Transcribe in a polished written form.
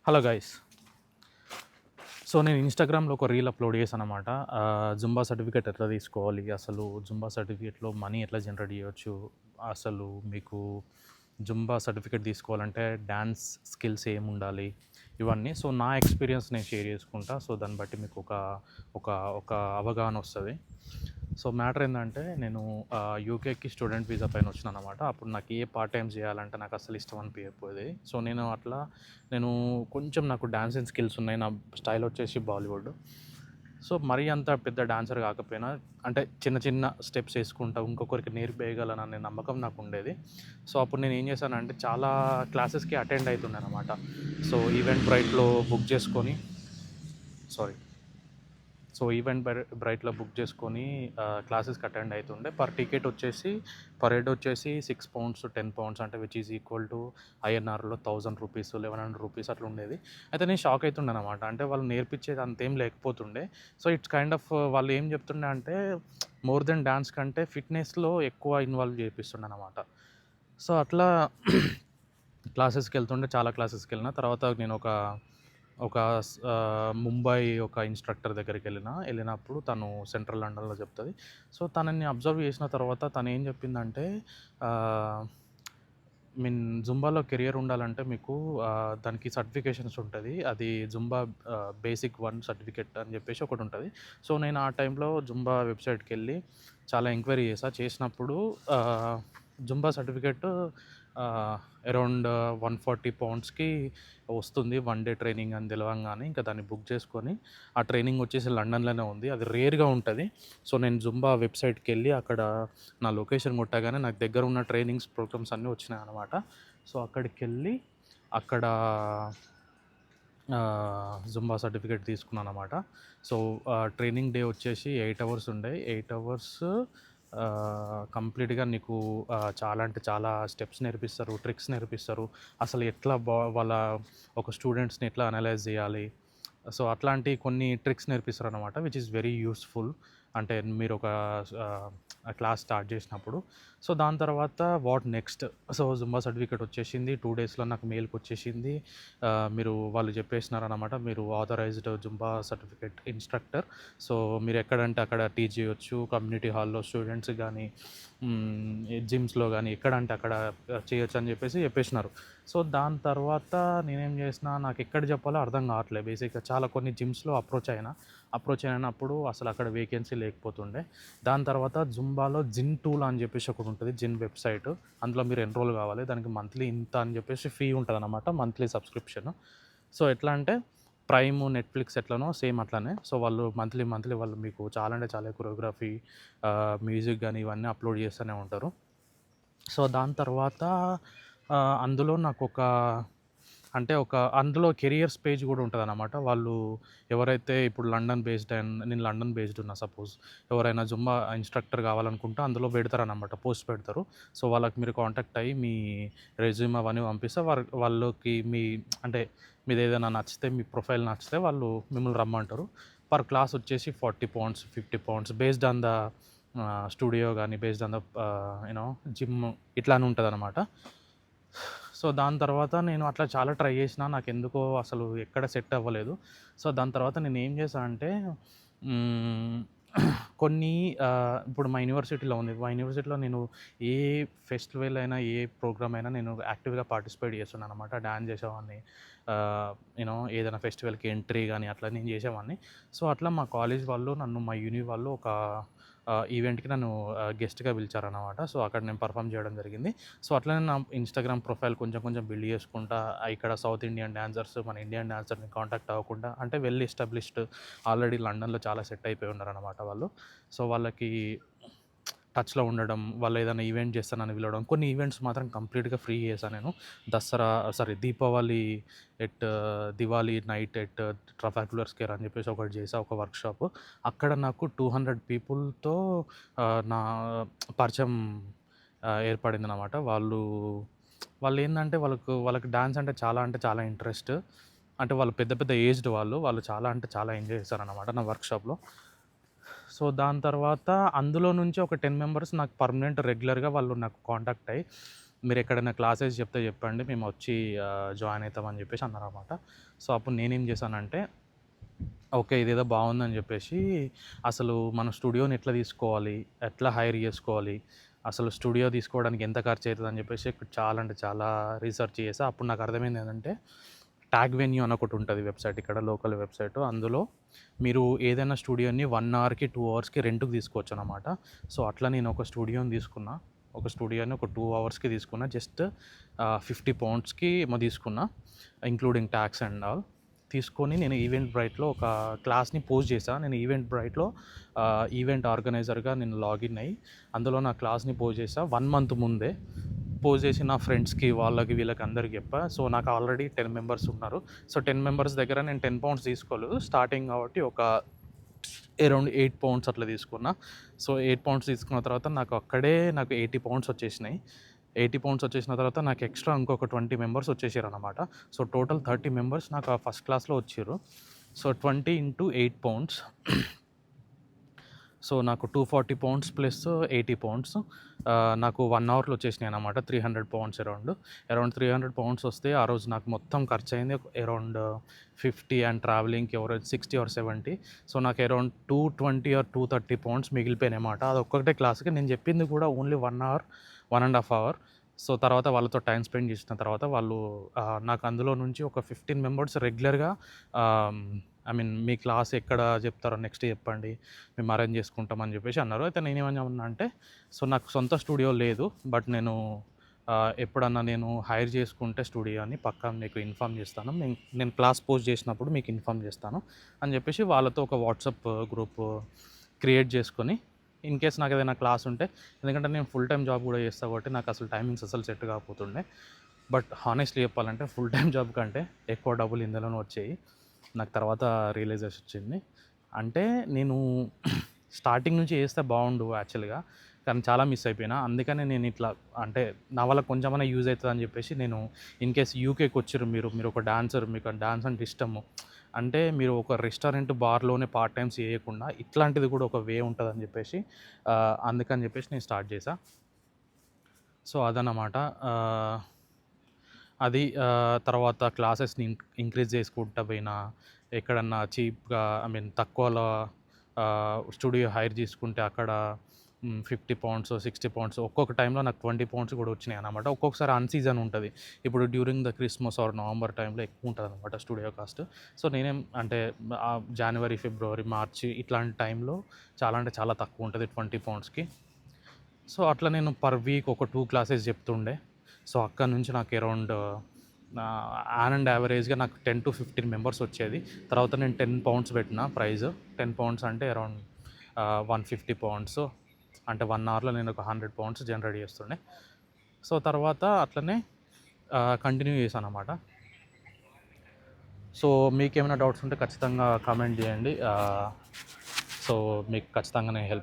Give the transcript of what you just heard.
Hello guys. So నేను ఇన్‌స్టాగ్రామ్‌లో ఒక రీల్ అప్‌లోడ్ చేశాననమాట. జుంబా సర్టిఫికేట్ ఎట్లా తీసుకోవాలి? అసలు జుంబా సర్టిఫికేట్‌లో మనీ ఎట్లా జనరేట్ చేయొచ్చు? అసలు మీకు జుంబా సర్టిఫికేట్ తీసుకోవాలంటే డాన్స్ స్కిల్స్ ఏముండాలి? ఇవన్నీ. సో నా ఎక్స్‌పీరియన్స్ నేను షేర్ చేసుకుంటా. సో దాన్ని బట్టి మీకు ఒక ఒక ఒక అవగాహన వస్తది. సో మ్యాటర్ ఏందంటే నేను యూకేకి స్టూడెంట్ వీసా పైన వచ్చినాననమాట. అప్పుడు నాకు ఏ పార్ట్ టైమ్స్ చేయాలంటే నాకు అస్సలు ఇష్టం అనిపియకపోయేది. సో నేను కొంచెం నాకు డాన్సింగ్ స్కిల్స్ ఉన్నాయి. నా స్టైల్ వచ్చేసి బాలీవుడ్. సో మరీ అంత పెద్ద డాన్సర్ కాకపోయినా అంటే చిన్న చిన్న స్టెప్స్ వేసుకుంటా ఇంకొకరికి నేర్పేయగలననే నమ్మకం నాకు ఉండేది. సో అప్పుడు నేను ఏం చేశానంటే చాలా క్లాసెస్కి అటెండ్ అవుతుండే అనమాట. సో ఈవెంట్ బ్రైట్లో బుక్ చేసుకొని సారీ బ్రైట్‌లో బుక్ చేసుకొని క్లాసెస్‌కి అటెండ్ అయితుండే. పర్ టికెట్ వచ్చేసి పర్ హెడ్ వచ్చేసి £6, £10 అంటే విచ్ ఈజ్ ఈక్వల్ టు ఐఎన్ఆర్‌లో ₹1000, ₹1100 అట్లా ఉండేది. అయితే నేను షాక్ అయితుండే అనమాట. అంటే వాళ్ళు నేర్పించేది అంతేం లేకపోతుండే. సో ఇట్స్ కైండ్ ఆఫ్ వాళ్ళు ఏం చెప్తుండే అంటే మోర్ దెన్ డాన్స్ కంటే ఫిట్‌నెస్‌లో ఎక్కువ ఇన్వాల్వ్ చేపిస్తుండే అనమాట. సో అట్లా క్లాసెస్‌కి వెళ్తుండే. చాలా క్లాసెస్‌కి వెళ్ళిన తర్వాత నేను ఒక ముంబై ఒక ఇన్‌స్ట్రక్టర్ వెళ్ళినప్పుడు తను సెంట్రల్ లండన్‌లో చెప్తది. సో తనని అబ్జర్వ్ చేసిన తర్వాత తనేం చెప్పిందంటే ఆహ్, జుంబాలో కెరియర్ ఉండాలంటే మీకు దానికి సర్టిఫికేషన్స్ ఉంటది. అది జుంబా బేసిక్ 1 సర్టిఫికేట్ అని చెప్పేసి ఒకటుంటది. సో నేను ఆ టైంలో జుంబా వెబ్‌సైట్‌కెళ్ళి చాలా ఎంక్వైరీ చేసినప్పుడు ఆహ్, జుంబా సర్టిఫికేట్ అరౌండ్ £140కి వస్తుంది. 1 డే ట్రైనింగ్ అని తెలవంగానే ఇంకా దాన్ని బుక్ చేసుకొని ఆ ట్రైనింగ్ వచ్చేసి లండన్‌లోనే ఉంది. అది రేర్‌గా ఉంటది. సో నేను జుంబా వెబ్‌సైట్‌కెళ్ళి అక్కడ నా లొకేషన్ కొట్టగానే నాకు దగ్గర ఉన్న ట్రైనింగ్స్ ప్రోగ్రామ్స్ అన్నీ వచ్చినాయనమాట. సో అక్కడికెళ్ళి అక్కడ జుంబా సర్టిఫికేట్ తీసుకున్నాననమాట. సో ట్రైనింగ్ డే వచ్చేసి 8 అవర్స్ ఉండే. 8 అవర్స్ కంప్లీట్‌గా నీకు చాలా అంటే చాలా స్టెప్స్ నేర్పిస్తారు, ట్రిక్స్ నేర్పిస్తారు. అసలు ఎట్లా వాళ్ళ ఒక స్టూడెంట్స్‌ని ఎట్లా అనలైజ్ చేయాలి. సో అట్లాంటి కొన్ని ట్రిక్స్ నేర్పిస్తారనమాట. Which is very useful. అంటే మీరొక ఆహ్, క్లాస్ స్టార్ట్ చేసినప్పుడు. సో దాని తర్వాత what next? So Zumba certificate వచ్చేసింది. 2 డేస్‌లో నాకు మెయిల్‌కొచ్చేసింది. వాళ్ళు చెప్పేసినారనమాట. మీరు authorised Zumba certificate instructor. So మీరెక్కడంటే అక్కడ టీచ్ చేయొచ్చు. కమ్యూనిటీ హాల్‌లో స్టూడెంట్స్‌కి గానీ, జిమ్స్‌లో గానీ ఎక్కడంటే అక్కడ చేయొచ్చని చెప్పేసినారు. సో దాని తర్వాత నేనేం చేసినా నాకెక్కడ చెప్పాలో అర్థం కావట్లే. బేసిక్‌గా చాలా కొన్ని జిమ్స్‌లో అప్రోచ్ అయినప్పుడు అసలు అక్కడ వేకెన్సీ లేకపోతుండే. దాని తర్వాత జుంబాలో జిన్ టూల్ అని చెప్పేసి ఒకటుంటది. జిన్ వెబ్‌సైట్. అందులో మీరు ఎన్రోల్ కావాలి. దానికి మంత్లీ ఇంత అని చెప్పేసి ఫీ ఉంటదనమాట. Monthly subscription. సో ఎట్లా అంటే ప్రైమ్, నెట్‌ఫ్లిక్స్ ఎట్లనో సేమ్ అట్లనే. సో వాళ్ళు మంత్లీ వాళ్ళు మీకు చాలా అంటే చాలా కొరియోగ్రఫీ, మ్యూజిక్ గానీ ఇవన్నీ అప్‌లోడ్ చేస్తూనే ఉంటారు. సో దాని తర్వాత అందులో అందులో కెరియర్స్ పేజ్ గూడా ఉంటదనమాట. వాళ్ళు ఎవరైతే ఇప్పుడు నేను లండన్ బేస్డ్ ఉన్నా సపోజ్. ఎవరైనా జుంబా ఇన్‌స్ట్రక్టర్ కావాలనుకుంటే అందులో పెడతారనమాట. పోస్ట్ పెడతారు. సో వాళ్ళకి మీరు కాంటాక్ట్ అయ్యి మీ రెజ్యూమ్ అవన్నీ పంపిస్తే వాళ్ళకి అంటే మీదేదైనా నచ్చితే, మీ ప్రొఫైల్ నచ్చితే వాళ్ళు మిమ్మల్ని రమ్మంటారు. పర్ క్లాస్ వచ్చేసి £40, £50 బేస్డ్ ఆన్ ద స్టూడియో గానీ, బేస్డ్ ఆన్ ద జిమ్ ఇట్లానే ఉంటదనమాట. సో దాని తర్వాత నేను అట్లా చాలా ట్రై చేసినా. నాకెందుకో అసలు ఎక్కడ సెట్ అవ్వలేదు. సో దాని తర్వాత నేనేం చేశా అంటే హ్మ్, కొన్ని ఇప్పుడు మా యూనివర్సిటీలో ఉంది. మా యూనివర్సిటీలో నేను ఏ ఫెస్టివల్ అయినా, ఏ ప్రోగ్రామ్ అయినా నేను యాక్టివ్‌గా పార్టిసిపేట్ చేస్తున్నాననమాట. డాన్స్ చేసేవాడిని. ఏదైనా ఫెస్టివల్‌కి ఎంట్రీ గానీ అట్లా నేను చేసేవాడిని. సో అట్లా మా యూని వాళ్ళు ఒక ఈవెంట్‌కి నన్ను గెస్ట్‌గా పిలిచారనమాట. సో అక్కడ నేను పెర్ఫార్మ్ చేయడం జరిగింది. సో అట్లనే నా ఇన్‌స్టాగ్రామ్ ప్రొఫైల్ కొంచెం కొంచెం బిల్డ్ చేసుకుంటా ఇక్కడ సౌత్ ఇండియన్ డాన్సర్స్ మన ఇండియన్ డాన్సర్‌ని కాంటాక్ట్ అవ్వకుండా అంటే వెల్ ఎస్టాబ్లిష్డ్ ఆల్రెడీ లండన్‌లో చాలా సెట్ అయిపోయి ఉన్నారనమాట వాళ్ళు. సో వాళ్ళకి టచ్‌లో ఉండడం, వాళ్ళు ఏదైనా ఈవెంట్ చేస్తానని పిలవడం. కొన్ని ఈవెంట్స్ మాత్రం కంప్లీట్‌గా ఫ్రీ చేశా నేను. Deepavali Diwali night at Trafalgar Square అని చెప్పేసి ఒకటి చేశా. ఒక వర్క్‌షాప్. అక్కడ నాకు 200 పీపుల్‌తో నా పరిచయం ఏర్పడిందనమాట. వాళ్ళేందంటే వాళ్ళకి డాన్స్ అంటే చాలా ఇంట్రెస్ట్. అంటే వాళ్ళు పెద్ద పెద్ద ఏజ్డ్ వాళ్ళు. వాళ్ళు చాలా అంటే చాలా ఎంజాయ్ చేశారనమాట నా వర్క్‌షాప్‌లో. సో దాని తర్వాత అందులో నుంచి ఒక 10 మెంబర్స్ నాకు రెగ్యులర్‌గా వాళ్ళు నాకు కాంటాక్ట్ అయ్యి మీరు ఎక్కడైనా క్లాసెస్ చెప్తే చెప్పండి, మేము వచ్చి జాయిన్ అవుతామని చెప్పేసి అన్నారన్నమాట. సో అప్పుడు నేనేం చేశానంటే, ఓకే ఇదేదో బాగుందని చెప్పేసి అసలు మన స్టూడియోని ఎట్లా తీసుకోవాలి, ఎట్లా హైర్ చేసుకోవాలి, అసలు స్టూడియో తీసుకోవడానికి ఎంత ఖర్చు అవుతుంది అని చెప్పేసి చాలా అంటే చాలా రీసెర్చ్ చేసా. అప్పుడు నాకు అర్థమైంది ఏంటంటే, ట్యాగ్ వెన్యూ అని ఒకటి ఉంటుంది వెబ్సైట్, ఇక్కడ లోకల్ వెబ్సైట్. అందులో మీరు ఏదైనా స్టూడియోని 1 అవర్కి 2 అవర్స్కి రెంట్కి తీసుకోవచ్చు అనమాట. సో అట్లా నేను ఒక స్టూడియోని తీసుకున్నా, ఒక స్టూడియోని ఒక 2 అవర్స్కి తీసుకున్నా. జస్ట్ 50 పౌండ్స్కి ఏమో తీసుకున్నా, ఇంక్లూడింగ్ ట్యాక్స్ అండ్ ఆల్. తీసుకొని నేను ఈవెంట్ బ్రైట్లో ఒక క్లాస్ని పోస్ట్ చేశాను. నేను ఈవెంట్ బ్రైట్లో ఈవెంట్ ఆర్గనైజర్గా నేను లాగిన్ అయ్యి అందులో నా క్లాస్ని పోస్ట్ చేశాను 1 మంత్ ముందే. పోస్ట్ చేసి నా ఫ్రెండ్స్కి వాళ్ళకి వీళ్ళకి అందరికి చెప్పా. సో నాకు ఆల్రెడీ 10 మెంబర్స్ ఉన్నారు. సో 10 మెంబర్స్ దగ్గర నేను 10 పౌండ్స్ తీసుకోలేదు స్టార్టింగ్ కాబట్టి, ఒక అరౌండ్ 8 పౌండ్స్ అట్లా తీసుకున్నా. సో 8 పౌండ్స్ తీసుకున్న తర్వాత నాకు 80 పౌండ్స్ వచ్చేసినాయి. 80 పౌండ్స్ వచ్చేసిన తర్వాత నాకు ఎక్స్ట్రా ఇంకొక 20 మెంబర్స్ వచ్చేసారు అనమాట. సో టోటల్ 30 మెంబర్స్ నాకు ఫస్ట్ క్లాస్లో వచ్చారు. సో 20 ఇంటూ 8 పౌండ్స్, సో నాకు 240 పౌండ్స్ ప్లస్ 80 పౌండ్స్ నాకు 1 అవర్లో వచ్చేసినాయి అనమాట. 300 పౌండ్స్ అరౌండ్ 300 పౌండ్స్ వస్తే ఆ రోజు నాకు మొత్తం ఖర్చు అయింది అరౌండ్ 50 అండ్ ట్రావెలింగ్కి ఎవరైనా 60 ఆర్ 70. సో నాకు అరౌండ్ 220 ఆర్ 230 పౌండ్స్ మిగిలిపోయినాయి అన్నమాట. అది ఒక్కటే క్లాస్కి. నేను చెప్పింది కూడా ఓన్లీ 1 అవర్, 1.5 అవర్. సో తర్వాత వాళ్ళతో టైం స్పెండ్ చేసిన తర్వాత వాళ్ళు నాకు అందులో నుంచి ఒక 15 మెంబర్స్ రెగ్యులర్గా ఐ మీన్ మీ క్లాస్ ఎక్కడ చెప్తారో నెక్స్ట్ చెప్పండి, మేము అరేంజ్ చేసుకుంటామని చెప్పేసి అన్నారు. అయితే నేనేమన్నా అంటే, సో నాకు సొంత స్టూడియో లేదు, బట్ నేను ఎప్పుడన్నా నేను హైర్ చేసుకుంటే స్టూడియోని పక్కా మీకు ఇన్ఫామ్ చేస్తాను, నేను క్లాస్ పోస్ట్ చేసినప్పుడు మీకు ఇన్ఫామ్ చేస్తాను అని చెప్పేసి వాళ్ళతో ఒక వాట్సాప్ గ్రూప్ క్రియేట్ చేసుకొని, ఇన్ కేస్ నాకు ఏదైనా క్లాస్ ఉంటే, ఎందుకంటే నేను ఫుల్ టైం జాబ్ కూడా చేస్తాను కాబట్టి నాకు అసలు టైమింగ్స్ అసలు సెట్ కాకపోతుండే. బట్ హానెస్ట్లీ చెప్పాలంటే ఫుల్ టైం జాబ్ కంటే ఎక్కువ డబ్బులు ఇందులోనే వచ్చాయి. నాకు తర్వాత రియలైజేషన్ వచ్చింది. అంటే నేను స్టార్టింగ్ నుంచి చేస్తే బాగుండు యాక్చువల్గా, కానీ చాలా మిస్ అయిపోయినా. అందుకనే నేను ఇట్లా అంటే నా వల్ల కొంచెమైనా యూజ్ అవుతుంది అని చెప్పేసి, నేను ఇన్ కేస్ యూకేకి వచ్చారు మీరు ఒక డాన్సర్, మీకు డాన్స్ అంటే ఇష్టము అంటే, మీరు ఒక రెస్టారెంట్ బార్లోనే పార్ట్ టైమ్స్ చేయకుండా ఇట్లాంటిది కూడా ఒక వే ఉంటుందని చెప్పేసి, అందుకని చెప్పేసి నేను స్టార్ట్ చేశా. సో అదన్నమాట. అది తర్వాత క్లాసెస్ని ఇంక్రీజ్ చేసుకుంటా పోయినా, ఎక్కడన్నా చీప్గా ఐ మీన్ తక్కువలో స్టూడియో హైర్ చేసుకుంటే అక్కడ 50 పౌండ్స్, 60 పౌండ్స్, ఒక్కొక్క టైంలో నాకు 20 పౌండ్స్ కూడా వచ్చినాయి అన్నమాట. ఒక్కొక్కసారి అన్సీజన్ ఉంటుంది. ఇప్పుడు during the Christmas or November టైంలో ఎక్కువ ఉంటుంది అనమాట స్టూడియో కాస్ట్. సో నేనేం అంటే జనవరి, ఫిబ్రవరి, మార్చి ఇట్లాంటి టైంలో చాలా అంటే చాలా తక్కువ ఉంటుంది 20 పౌండ్స్కి. సో అట్లా నేను పర్ వీక్ ఒక 2 క్లాసెస్ చెప్తుండే. సో అక్కడ నుంచి నాకు అరౌండ్ ఆన్ అండ్ యావరేజ్గా నాకు 10 to 15 మెంబర్స్ వచ్చేది. తర్వాత నేను 10 పౌండ్స్ పెట్టిన ప్రైజ్. 10 పౌండ్స్ అంటే అరౌండ్ 150 పౌండ్స్, అంటే 1 అవర్లో నేను ఒక 100 పౌండ్స్ జనరేట్ చేస్తుండే. సో తర్వాత అట్లనే కంటిన్యూ చేశాను అన్నమాట. సో మీకేమైనా డౌట్స్ ఉంటే ఖచ్చితంగా కామెంట్ చేయండి. సో మీకు ఖచ్చితంగా నేను హెల్ప్